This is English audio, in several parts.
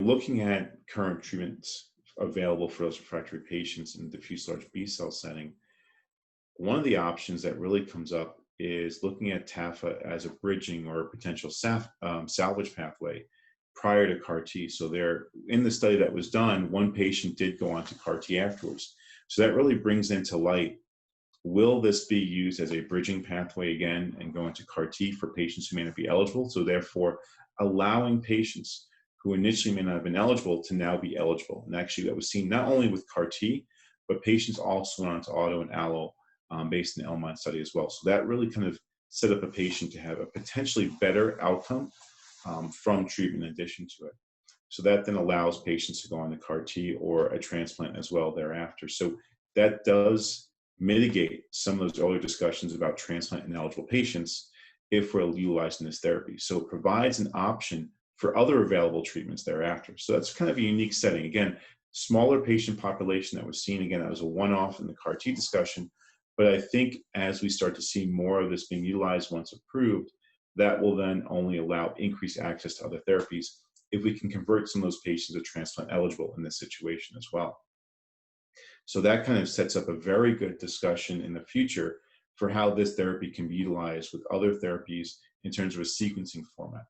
Looking at current treatments available for those refractory patients in the diffuse large B-cell setting, one of the options that really comes up is looking at TAFA as a bridging or a potential salvage pathway prior to CAR T. So there, in the study that was done, one patient did go on to CAR T afterwards. So that really brings into light, will this be used as a bridging pathway again and go into CAR T for patients who may not be eligible? So therefore, allowing patients who initially may not have been eligible to now be eligible. And actually that was seen not only with CAR T, but patients also went on to auto and allo based in the LMIND study as well. So that really kind of set up a patient to have a potentially better outcome from treatment in addition to it. So that then allows patients to go on to CAR T or a transplant as well thereafter. So that does mitigate some of those earlier discussions about transplant ineligible patients if we're utilizing this therapy. So it provides an option for other available treatments thereafter. So that's kind of a unique setting. Again, smaller patient population that was seen. Again, that was a one-off in the CAR T discussion. But I think as we start to see more of this being utilized once approved, that will then only allow increased access to other therapies if we can convert some of those patients to transplant eligible in this situation as well. So that kind of sets up a very good discussion in the future for how this therapy can be utilized with other therapies in terms of a sequencing format.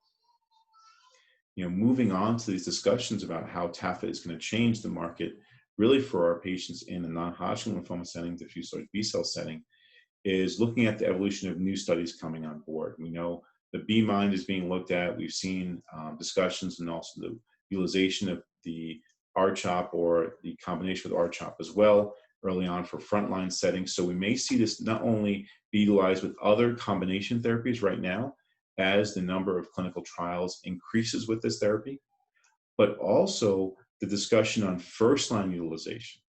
Moving on to these discussions about how TAFA is going to change the market, really for our patients in the non-Hodgkin lymphoma setting, diffuse large B-cell setting, is looking at the evolution of new studies coming on board. We know the B-Mind is being looked at. We've seen discussions and also the utilization of the R-CHOP or the combination with R-CHOP as well early on for frontline settings. So we may see this not only be utilized with other combination therapies right now as the number of clinical trials increases with this therapy, but also the discussion on first-line utilization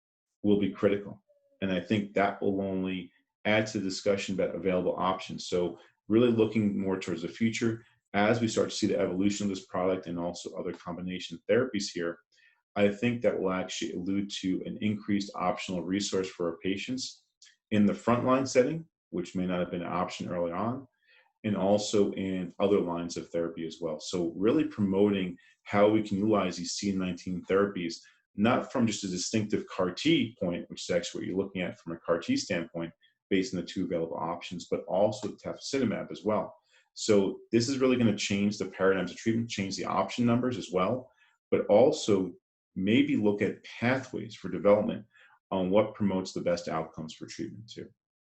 will be critical. And I think that will only add to the discussion about available options. So really looking more towards the future as we start to see the evolution of this product and also other combination therapies here, I think that will actually allude to an increased optional resource for our patients in the frontline setting, which may not have been an option early on, and also in other lines of therapy as well. So really promoting how we can utilize these CD19 therapies, not from just a distinctive CAR T point, which is actually what you're looking at from a CAR T standpoint, based on the two available options, but also tafasitamab as well. So this is really going to change the paradigms of treatment, change the option numbers as well, but also maybe look at pathways for development on what promotes the best outcomes for treatment too.